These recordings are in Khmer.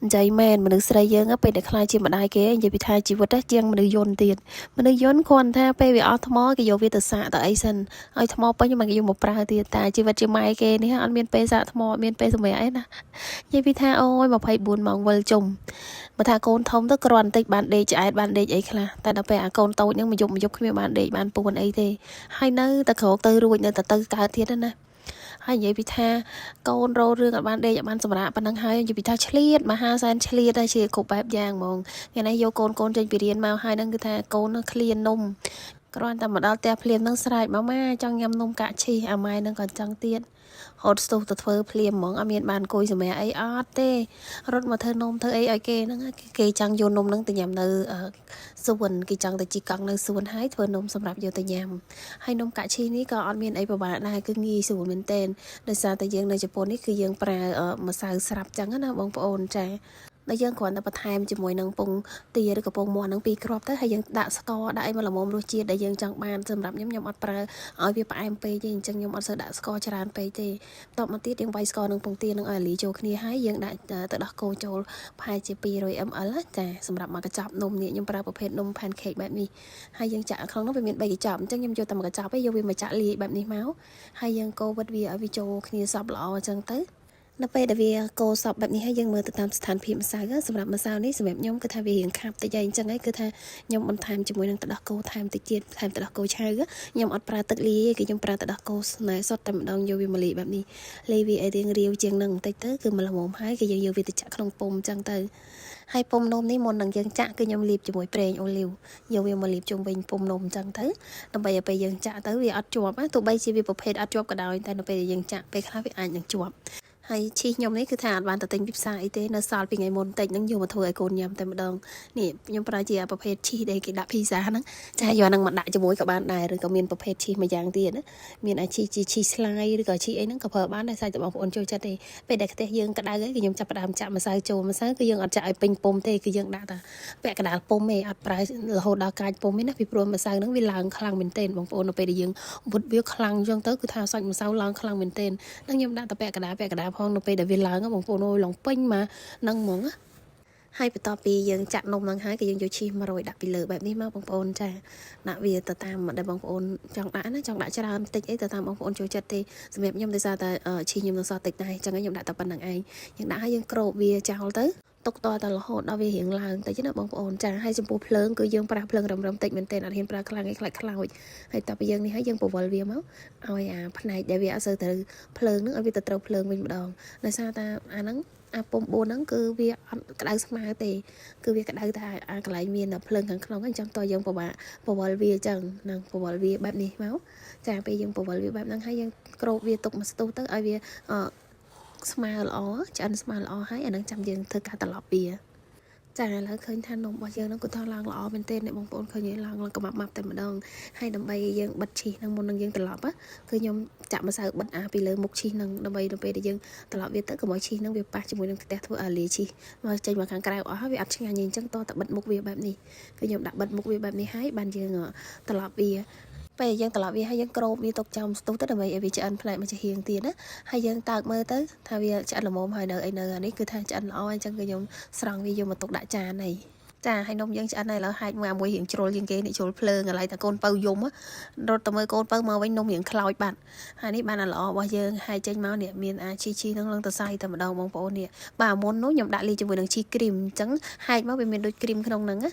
Jay man mình được xây dựng áไปแต่คลายជាម្ដាយគេនិយាយពីថាជីវិតជាងមនុស្សយន្តទៀតមនុស្សយន្តគ្រាន់ថាពេលវាអស់ថ្មគេយកវាទៅសាកទៅអីសិនឲ្យថ្មពេញមកគេយកមកប្រើទៀតតែជីវិតជាម៉ែគេនេះអត់មានពេលសាកថ្មអត់មានពេលសម្រាប់អីណានិយាយពីថាអូយ24ម៉ោងវិលជុំបើថាកូនធំទៅគ្រាន់តិចបានដេកឆ្អែតបានដេកអីខ្លះតែដល់ពេលអាកូនតូចហ្នឹងមកយប់គ្មានបានដេកបានពួនអីទេហើយនៅតែក្រោកទៅរួចនៅតែទៅកើតទៀតណាហើយនិយាយពីថាកូនរោរឿងអត់បានដេកអត់បានសម្រាប់ប៉ុណ្ណឹងហើយនិយាយពីថាឆ្លៀតមហាសែនឆ្លៀតហើយជាគ្រប់បែបយ៉ាងហ្មងថ្ងៃនេះយកកូនចេញពីរៀនមកហើយហ្នឹងគឺថាកូនឃ្លាននំគ្រាន់តែមកដល់ផ្ទះភ្លាមហ្នឹងស្រែកមកម៉ាចង់ញ៉ាំនំកាក់ឈីអាម៉ែហ្នឹងក៏ចង់ទៀតហត់ស្ទុះទៅធ្វើភ្លាមហ្មងអត់មានបានអង្គុយសម្រាប់អីអត់ទេរត់មកធ្វើនំធ្វើអីឲ្យគេហ្នឹងគេចង់យកនំហ្នឹងទៅញ៉ាំនៅសួនគេចង់ទៅជីកង់នៅសួនហើយធ្វើនំសម្រាប់យកទៅញ៉ាំហើយនំកាក់ឈីនេះក៏អត់មានអីពិបាកដែរគឺងាយស្រួលមែនទែនដោយសារតែយើងនៅជប៉ុននេះគឺយើងប្រើម្សៅស្រាប់ចឹងណាបងប្អូនចាដែលយើងគ្រាន់តែបន្ថែមជាមួយនឹងពងទាឬក៏ពងមាន់ហ្នឹងពីរគ្រាប់ទៅហើយយើងដាក់ស្ករដាក់អីមកល្មមរសជាតិដែលយើងចង់បានសម្រាប់ខ្ញុំអត់ប្រើឲ្យវាផ្អែមពេកទេអញ្ចឹងខ្ញុំអត់សូវដាក់ស្ករច្រើនពេកទេបន្ទាប់មកទៀតយើងវាយស្ករនឹងពងទានឹងឲ្យលាយចូលគ្នាហើយយើងដាក់ទៅដោះគោចូលប្រហែលជា200 ml ចាសម្រាប់មកកញ្ចប់នំនេះខ្ញុំប្រើប្រភេទនំ pancake បែបនេះហើយយើងចាក់ក្នុងនោះវាមាន3កញ្ចប់អញ្ចឹងខ្ញុំយកតែមួយកញ្ចប់ឯងយកវាមកចាក់លាយបែបនេះមកហើយយើងកូរវិតវាឲ្យវាចូលគ្នាសព្វល្អអញ្ចឹងទៅនៅពេលដែលវាកូរសពបែបនេះហើយយើងមើលទៅតាមស្ថានភាពម្សៅសម្រាប់ម្សៅនេះសម្រាប់ខ្ញុំគឺថាវារៀងខាប់តិចហើយអញ្ចឹងហើយគឺថាខ្ញុំបន្ថែមជាមួយនឹងទឹកដោះគោថែមតិចទៀតថែមទឹកដោះគោឆៅខ្ញុំអត់ប្រើទឹកលាយទេគឺខ្ញុំប្រើទឹកដោះគោស្នែសុទ្ធតែម្ដងយកវាមកលាយបែបនេះលាយវាឲ្យរៀងរាវជាងនឹងបន្តិចទៅគឺមកល្មមហើយគឺយើងយកវាទៅចាក់ក្នុងពុម្ពអញ្ចឹងទៅហើយពុម្ពនំនេះមុននឹងយើងចាក់គឺខ្ញុំលាបជាមួយប្រេងអូលីវយកវាមកលាបជុំវិញពុម្ពនំអញ្ចឹងទៅដើម្បីឲ្យពេលយើងចាក់ទៅវាអត់ជាប់ទោះបីជាវាប្រភេទអត់ជាប់ក៏ដោយតែនៅពេលដែលយើងចាក់ពេលខ្លះវាអាចនឹងជាប់ហើយឈីខ្ញុំនេះគឺថាអត់បានទៅទិញពីផ្សារអីទេនៅសល់ពីថ្ងៃមុនតិចហ្នឹងយកមកធ្វើឲ្យកូនញ៉ាំតែម្ដងនេះខ្ញុំប្រើជាប្រភេទឈីដែលគេដាក់ភីហ្សាហ្នឹងចាយកអាហ្នឹងមកដាក់ជាមួយក៏បានដែរឬក៏មានប្រភេទឈីមួយយ៉ាងទៀតណាមានអាឈីជាឈីស្លាយឬក៏ឈីអីហ្នឹងក៏ប្រើបានដែរសាច់តែបងប្អូនចូលចិត្តទេពេលដែលខ្ទះយើងក្តៅហើយគឺខ្ញុំចាប់ផ្ដើមចាក់ម្សៅចូលម្សៅគឺយើងអត់ចាក់ឲ្យពេញពុម្ពទេគឺយើងដាក់តែពាក់កណ្ដាលពុម្ពទេអត់ប្រើរហូតដល់កាចពុម្ពទេណាពីព្រោះម្សៅហ្នឹងវាឡើងខ្លាំងមែនទែនបងប្អូននៅពេលដែលយើងវុតវាខ្លាំងអញ្ចឹងទៅគឺថាសាច់ម្សៅឡើងខ្លាំងមែនទែនហ្នឹងខ្ញុំដាក់តែពាក់កណ្ដាលផងនៅពេលដែលវាឡើងបងប្អូនអើយឡងពេញមកហ្នឹងហ្មងហើយបន្ទាប់ពីយើងចាក់នំហ្នឹងហើយក៏យើងយកឈីស100ដាក់ពីលើបែបនេះមកបងប្អូនចាដាក់វាទៅតាមដែលបងប្អូនចង់ដាក់ណាចង់ដាក់ច្រើនតិចអីទៅតាមបងប្អូនចូលចិត្តទេសម្រាប់ខ្ញុំដោយសារតែឈីសខ្ញុំនៅសល់តិចដែរអញ្ចឹងខ្ញុំដាក់តែប៉ុណ្្នឹងឯងយើងដាក់ហើយយើងគ្របវាចោលទៅទុកតតែរហូតដល់វារៀងឡើងតិចណាបងប្អូនចាហើយចំពោះភ្លើងគឺយើងប្រើភ្លើងរឹមតិចមែនទែនអត់ហ៊ានប្រើខ្លាំងឯខ្លាចខ្លោចហើយតទៅយើងនេះហើយយើងពវល់វាមកឲ្យអាផ្នែកដែលវាអត់សូវត្រូវភ្លើងហ្នឹងឲ្យវាទៅត្រូវភ្លើងវិញម្ដងដោយសារតែអាហ្នឹងអាពុំ4ហ្នឹងគឺវាអត់ក្តៅស្មើទេគឺវាក្តៅតែអាកន្លែងមានភ្លើងខាងក្នុងអញ្ចឹងតើយើងពវល់វាអញ្ចឹងនឹងពវល់វាបែបនេះមកចាពេលយើងពវល់វាបែបហ្នឹងហើយយើងគ្របវាទុកមួយស្ទុះទៅឲ្យវាស្មើល្អឆ្អិនស្មើល្អហើយអានឹងចាំយើងធ្វើការត្រឡប់វាចាឥឡូវឃើញថានំរបស់យើងហ្នឹងគឺថាឡើងល្អមែនទែនអ្នកបងប្អូនឃើញឡើងក្បាប់ម៉ាប់តែម្ដងហើយដើម្បីយើងបិទឈីសហ្នឹងមុននឹងយើងត្រឡប់គឺខ្ញុំចាក់ម្សៅបិទពីលើមុខឈីសហ្នឹងដើម្បីទៅពេលដែលយើងត្រឡប់វាទៅកុំឲ្យឈីសហ្នឹងវាប៉ះជាមួយនឹងខ្ទះធ្វើឲ្យលាយឈីសមកចេញមកខាងក្រៅអស់ហើយវាអត់ឆ្ងាញ់ទេអញ្ចឹងតតែបិទមុខវាបែបនេះគឺខ្ញុំដាក់បិទមុខវាបែបនេះហើយបានយើងត្រឡប់វាពេលយើងត្រឡប់វាហើយយើងគ្របវាទុកចំស្ទុះទៅដើម្បីឲ្យវាឆ្អិនផ្លែមួយចាហៀងទៀតណាហើយយើងតើកមើលទៅថាវាឆ្អិនល្មមហើយនៅអានេះគឺថាឆ្អិនល្អអញ្ចឹងគឺខ្ញុំស្រង់វាយកមកទុកដាក់ចានហើយចាហើយនំយើងឆ្អិនហើយឥឡូវហាច់មួយរៀងជ្រុលជាងគេនេះជ្រុលភ្លើងឥឡូវតែកូនពៅយំរត់ទៅមើលកូនពៅមកវិញនំរៀងខ្លោចបាត់ហើយនេះបានល្អរបស់យើងហាច់ចេញមកនេះមានអាឈីហ្នឹងឡើងទៅសាយតែម្ដងបងប្អូននេះបាទមុននោះខ្ញុំដាក់លាយជាមួយនឹងឈីគ្រីមអញ្ចឹងហាច់មកវាមានដូចគ្រីមក្នុងហ្នឹងណា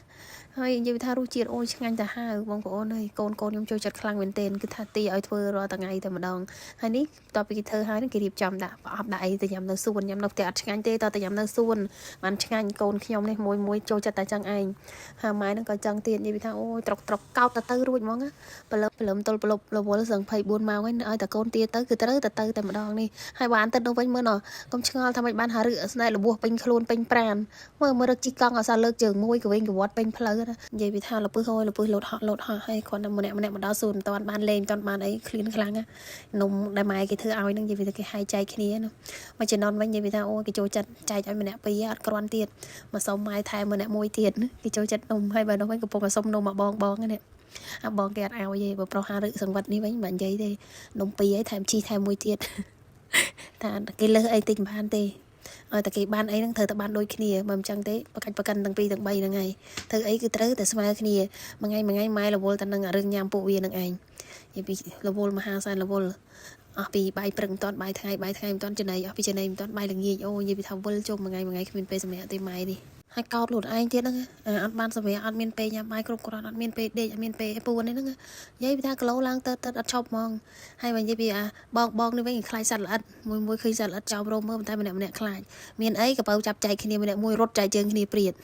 ហើយនិយាយថារសជាតិអូយឆ្ងាញ់ទៅហើយបងប្អូនអើយកូនខ្ញុំចូលចិត្តខ្លាំងមែនទែនគឺថាទីឲ្យធ្វើរាល់ថ្ងៃតែម្ដងហើយនេះតទៅពីគេធ្វើហើយគេរៀបចំដាក់ប្រអប់ដាក់អីទៅញ៉ាំនៅសួនញ៉ាំនៅផ្ទះអត់ឆ្ងាញ់ទេតទៅញ៉ាំនៅសួនបានឆ្ងាញ់កូនខ្ញុំនេះមួយចូលចិត្តតែចឹងឯងហើយម៉ែហ្នឹងក៏ចឹងទៀតនិយាយថាអូយត្រុកកោតទៅរួចហ្មងព្រលឹមទល់ប្រលប់រវល់សឹង24ម៉ោងហើយឲ្យតែកូនទាទៅគឺត្រូវតែម្ដងនេះហើយបានទៅនោះវិញមើលណោះកុំឆ្ងល់ថាមិនបានហារឹកស្នេហ៍លបួសពេញខ្លួនពេញប្រាណមើលរឹកជីកង់អសាលើកជើងមួយកវិញកវត្តពេញផ្លូវនិយាយពីថាលពឹសលោតហក់ហើយគាត់តែម្នាក់មកដល់សួនមិនតាន់បានលេងមិនតាន់បានអីឃ្លានខ្លាំងនំដែលម៉ែគេធ្វើឲ្យហ្នឹងនិយាយពីថាគេហាយចែកគ្នាណាមកចំណនវិញនិយាយពីថាអូគេចូលចិត្តចែកឲ្យម្នាក់ពីរអត់គ្រាន់ទៀតមកសុំម៉ែថែមម្នាក់មួយទៀតគេចូលចិត្តនំហើយបើនោះវិញកំពុងតែសុំនំមកបងនេះអាបងគេអត់ឲ្យទេបើប្រុសហារឹកសង្វិតនេះវិញមិននិយាយទេនំពីរហើយថែមជីថែមមួយទៀតថាគេលើសអីតិចមិនបានទេ ឲ្យតែគេបានអីហ្នឹងត្រូវតែបានដូចគ្នាបើមិនចឹងទេប្រកាន់ទាំងពីរទាំង3ហ្នឹងហើយធ្វើអីគឺត្រូវតែស្មើគ្នាមួយថ្ងៃម៉ែរវល់តែនឹងរឿងញ៉ាំពួកវានឹងឯងនិយាយពីរវល់មហាសែនរវល់អស់ពីបាយព្រឹកមិនតាន់បាយថ្ងៃមិនតាន់ចំណីអស់ពីចំណីមិនតាន់បាយល្ងាចអូនិយាយពីថាវល់ជុំមួយថ្ងៃគ្មានពេលសម្រាប់ទេម៉ែនេះហើយកោតខ្លួនឯងទៀតហ្នឹងអត់បានសម្រាប់អត់មានពេលញ៉ាំបាយគ្រប់គ្រាន់អត់មានពេលដេកអត់មានពេលពួនហ្នឹងនិយាយពីថាគីឡូឡើងទៅអត់ឈប់ហ្មងហើយបើនិយាយពីបងនេះវិញខ្លាចសត្វល្អិតមួយឃើញសត្វល្អិតចោមរោមមើលតែម្នាក់ខ្លាចមានអីកប៉ៅចាប់ចែកគ្នាម្នាក់មួយរត់ចែកជើងគ្នាព្រាត